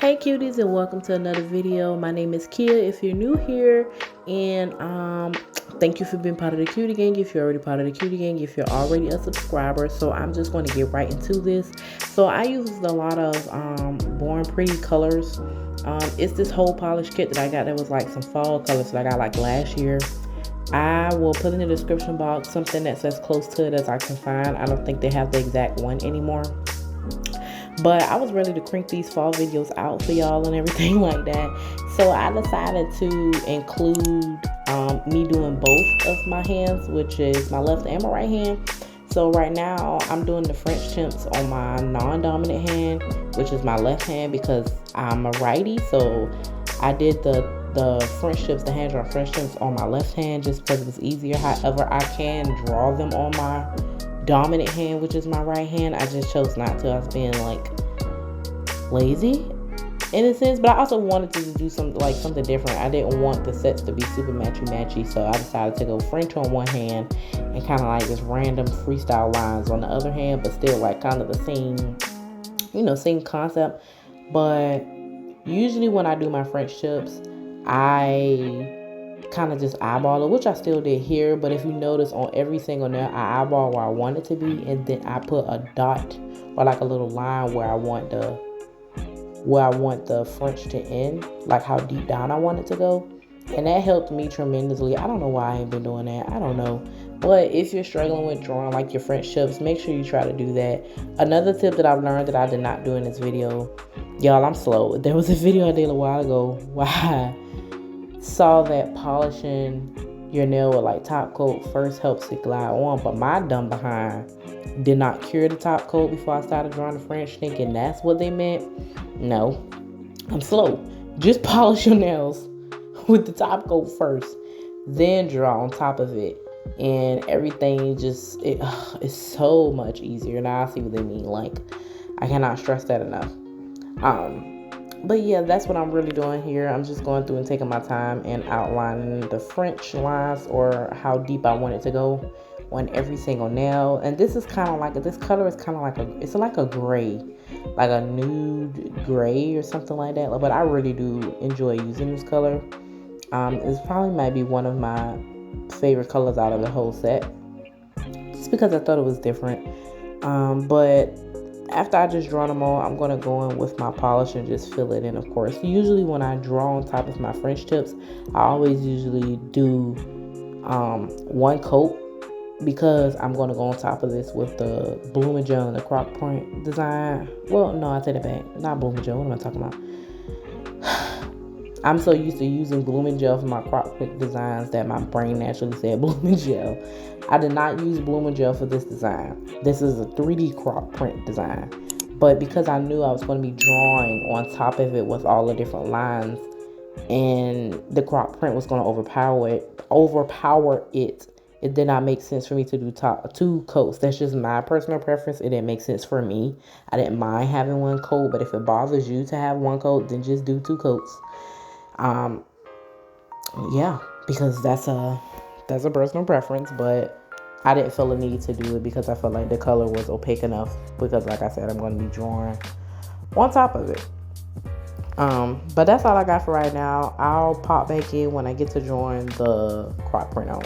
Hey cuties, and welcome to another video. My name is Kia if you're new here, and thank you for being part of the cutie gang if you're already part of the cutie gang, if you're already a subscriber. So I'm just going to get right into this. So I used a lot of Born Pretty colors. It's this whole polish kit that I got that was like some fall colors that I got like last year. I will put in the description box something that's as close to it as I can find. I don't think they have the exact one anymore. But I was ready to crank these fall videos out for y'all and everything like that. So I decided to include me doing both of my hands, which is my left and my right hand. So right now I'm doing the French tips on my non-dominant hand, which is my left hand because I'm a righty. So I did the French tips, the hand drawn French tips on my left hand just because it was easier. However, I can draw them on my dominant hand, which is my right hand. I just chose not to. I was being like lazy in a sense, but I also wanted to do something different. I didn't want the sets to be super matchy, so I decided to go French on one hand and kind of like just random freestyle lines on the other hand, but still like kind of the same concept. But usually when I do my French tips, I kind of just eyeball it, which I still did here. But if you notice, on every single nail I eyeball where I want it to be, and then I put a dot or like a little line where I want the French to end, like how deep down I want it to go. And that helped me tremendously. I don't know why I ain't been doing that. I don't know. But if you're struggling with drawing like your French tips, make sure you try to do that. Another tip that I've learned that I did not do in this video, y'all, I'm slow. There was a video I did a while ago where I saw that polishing your nail with like top coat first helps it glide on, but my dumb behind did not cure the top coat before I started drawing the French, thinking that's what they meant. No, I'm slow. Just polish your nails with the top coat first, then draw on top of it, and everything just it's so much easier. Now I see what they mean. Like, I cannot stress that enough. But yeah, that's what I'm really doing here. I'm just going through and taking my time and outlining the French lines, or how deep I want it to go on every single nail. And this is kind of like, this color is kind of like it's like a gray, like a nude gray or something like that. But I really do enjoy using this color. It's probably might be one of my favorite colors out of the whole set, just because I thought it was different. But after I just draw them all, I'm going to go in with my polish and just fill it in, of course. Usually when I draw on top of my French tips, I always usually do one coat, because I'm going to go on top of this with the blooming gel and the Croc print design. Well, no, I take it back. Not blooming gel. What am I talking about? I'm so used to using blooming gel for my Croc print designs that my brain naturally said blooming gel. I did not use blooming gel for this design. This is a 3D Croc print design. But because I knew I was going to be drawing on top of it with all the different lines, and the Croc print was going to overpower it, it did not make sense for me to do two coats. That's just my personal preference. It didn't make sense for me. I didn't mind having one coat, but if it bothers you to have one coat, then just do two coats. Yeah, because that's a personal preference, but I didn't feel a need to do it because I felt like the color was opaque enough, because like I said, I'm going to be drawing on top of it. But that's all I got for right now. I'll pop back in when I get to drawing the Croc print on.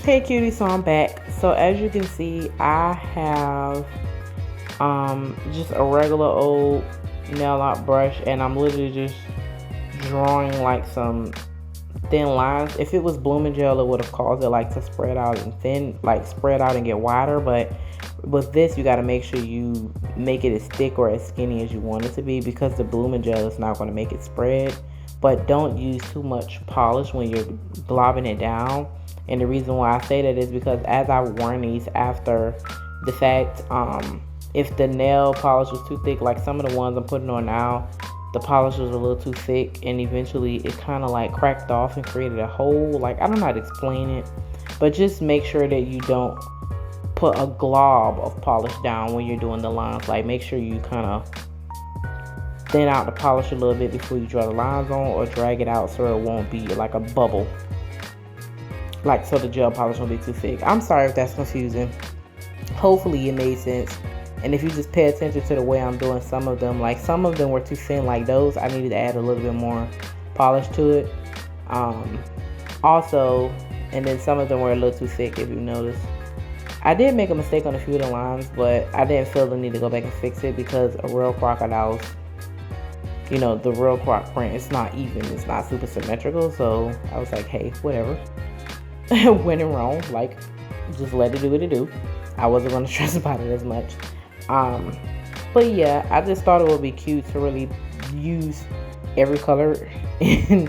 Hey cutie, so I'm back. So as you can see, I have just a regular old nail art brush, and I'm literally just drawing like some thin lines. If it was blooming gel, it would have caused it like to spread out and get wider, but with this you got to make sure you make it as thick or as skinny as you want it to be, because the blooming gel is not going to make it spread. but don't use too much polish when you're globbing it down. And the reason why I say that is because as I worn these after the fact, if the nail polish was too thick, like some of the ones I'm putting on now, the polish was a little too thick, and eventually it kind of like cracked off and created a hole. Like, I don't know how to explain it, but just make sure that you don't put a glob of polish down when you're doing the lines. Like, make sure you kind of thin out the polish a little bit before you draw the lines on, or drag it out so it won't be like a bubble, like so the gel polish won't be too thick. I'm sorry if that's confusing. Hopefully it made sense. And if you just pay attention to the way I'm doing some of them, like some of them were too thin, like those I needed to add a little bit more polish to it. Also, and then some of them were a little too thick, if you notice. I did make a mistake on a few of the lines, but I didn't feel the need to go back and fix it because a real crocodile's, you know, the real Croc print, it's not even, it's not super symmetrical. So I was like, hey, whatever. When in Rome, like, just let it do what it do. I wasn't going to stress about it as much. But yeah, I just thought it would be cute to really use every color in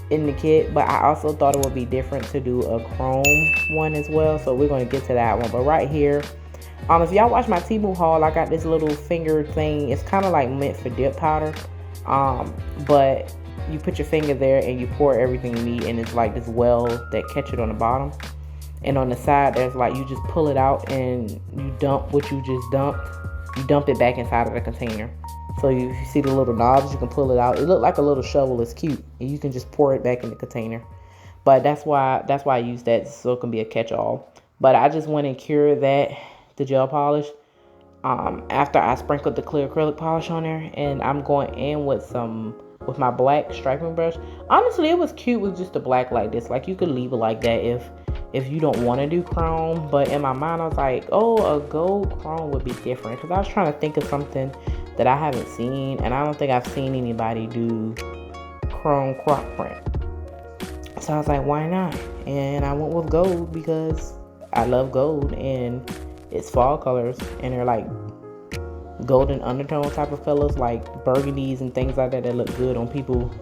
the kit, but I also thought it would be different to do a chrome one as well. So we're going to get to that one. But right here, if y'all watch my Temu haul, I got this little finger thing. It's kind of like meant for dip powder, but you put your finger there and you pour everything you need, and it's like this well that catch it on the bottom, and on the side there's like, you just pull it out and you dump what you just dumped. You dump it back inside of the container. So you see the little knobs, you can pull it out. It looked like a little shovel. It's cute, and you can just pour it back in the container. But that's why I use that, so it can be a catch-all. But I just went and cured that, the gel polish, after I sprinkled the clear acrylic polish on there, and I'm going in with my black striping brush. Honestly, it was cute with just the black like this. Like, you could leave it like that if you don't want to do chrome. But in my mind, I was like, oh, a gold chrome would be different, because I was trying to think of something that I haven't seen, and I don't think I've seen anybody do chrome Croc print. So I was like, why not? And I went with gold because I love gold, and it's fall colors, and they're like golden undertone type of colors, like burgundies and things like that, that look good on people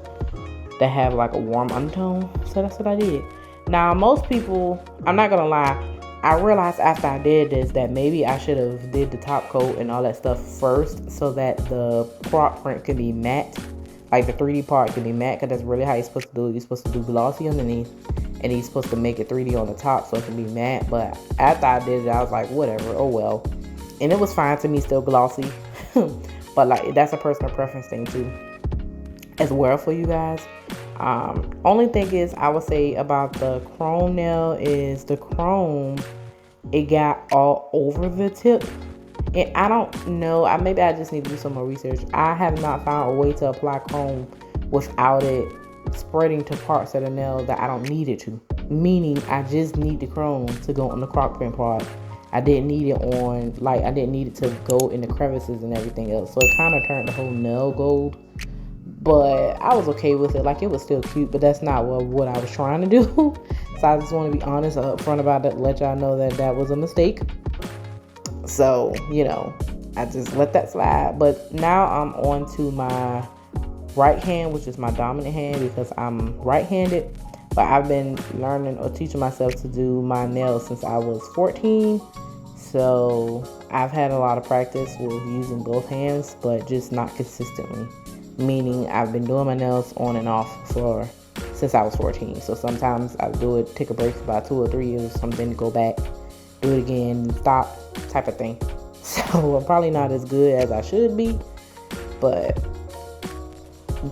that have like a warm undertone. So that's what I did. Now, most people, I'm not gonna lie, I realized after I did this that maybe I should have did the top coat and all that stuff first, so that the Croc print can be matte, like the 3D part can be matte, because that's really how you're supposed to do it. You're supposed to do glossy underneath, and you're supposed to make it 3D on the top so it can be matte. But after I did it, I was like, whatever, oh well. And it was fine to me, still glossy. But like, that's a personal preference thing too, as well, for you guys. Only thing is, I would say about the chrome nail is the chrome, it got all over the tip, and I don't know, maybe I just need to do some more research. I have not found a way to apply chrome without it spreading to parts of the nail that I don't need it to, meaning I just need the chrome to go on the Croc print part. I didn't need it on, like, I didn't need it to go in the crevices and everything else. So it kind of turned the whole nail gold. But I was okay with it. Like, it was still cute, but that's not what I was trying to do. So I just want to be honest up front about it, let y'all know that that was a mistake. So, you know, I just let that slide. But now I'm on to my right hand, which is my dominant hand, because I'm right-handed. But I've been learning or teaching myself to do my nails since I was 14. So I've had a lot of practice with using both hands, but just not consistently. Meaning I've been doing my nails on and off since I was 14. So sometimes I do it, take a break for about 2 or 3 years or something, go back, do it again, stop, type of thing. So I'm probably not as good as I should be, but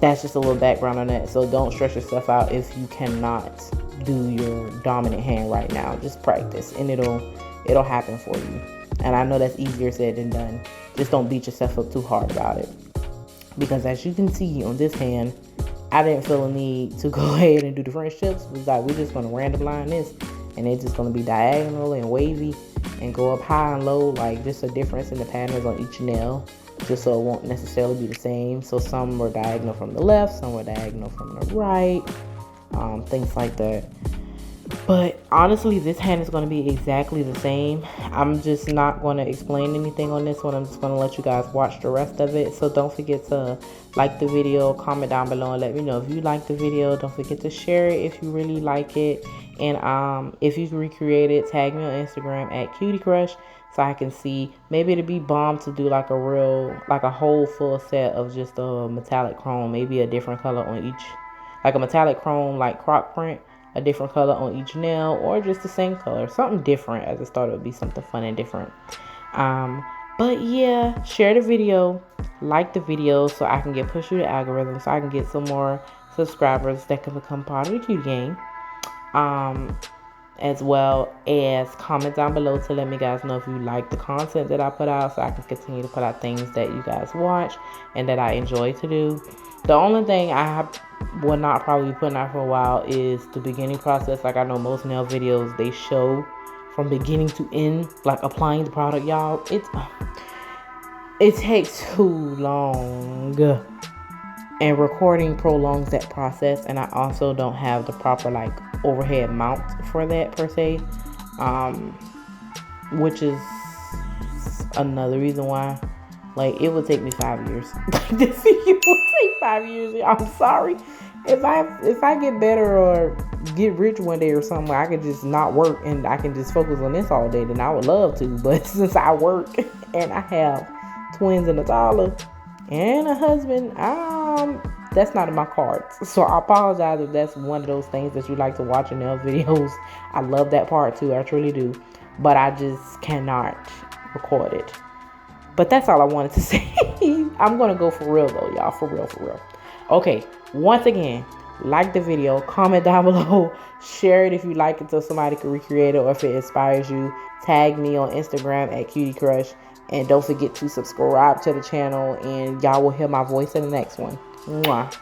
that's just a little background on that. So don't stress yourself out if you cannot do your dominant hand right now. Just practice, and it'll happen for you. And I know that's easier said than done. Just don't beat yourself up too hard about it. Because as you can see on this hand, I didn't feel a need to go ahead and do the French tips. It was like, we're just going to random line this, and it's just going to be diagonal and wavy and go up high and low, like just a difference in the patterns on each nail, just so it won't necessarily be the same. So some were diagonal from the left, some were diagonal from the right, things like that. But honestly, this hand is going to be exactly the same. I'm just not going to explain anything on this one. I'm just going to let you guys watch the rest of it. So don't forget to like the video, comment down below, and let me know if you like the video. Don't forget to share it if you really like it. And if you recreate it, tag me on Instagram at Cutie Crush, so I can see. Maybe it'd be bomb to do like a whole full set of just a metallic chrome, maybe a different color on each, like a metallic chrome like Croc print, a different color on each nail, or just the same color, something different. As I thought it would be something fun and different. But yeah, share the video, like the video, so I can get pushed through the algorithm, so I can get some more subscribers that can become part of the Cutie Gang. As well as comment down below to let me guys know if you like the content that I put out, so I can continue to put out things that you guys watch and that I enjoy to do. The only thing I will not probably be putting out for a while is the beginning process. Like I know most nail videos, they show from beginning to end, like applying the product, y'all. It takes too long, and recording prolongs that process, and I also don't have the proper like overhead mount for that per se, which is another reason why, like, it would take me 5 years. This video would take 5 years. I'm sorry. If I get better or get rich one day or something, I could just not work and I can just focus on this all day, then I would love to. But since I work and I have twins and a toddler and a husband, that's not in my cards. So I apologize if that's one of those things that you like to watch in nail videos. I love that part too, I truly do, but I just cannot record it. But that's all I wanted to say. I'm gonna go for real though, y'all, for real. Okay, once again, like the video, comment down below, share it if you like it so somebody can recreate it, or if it inspires you. Tag me on Instagram at Cutie Crush. And don't forget to subscribe to the channel, and y'all will hear my voice in the next one. Mwah.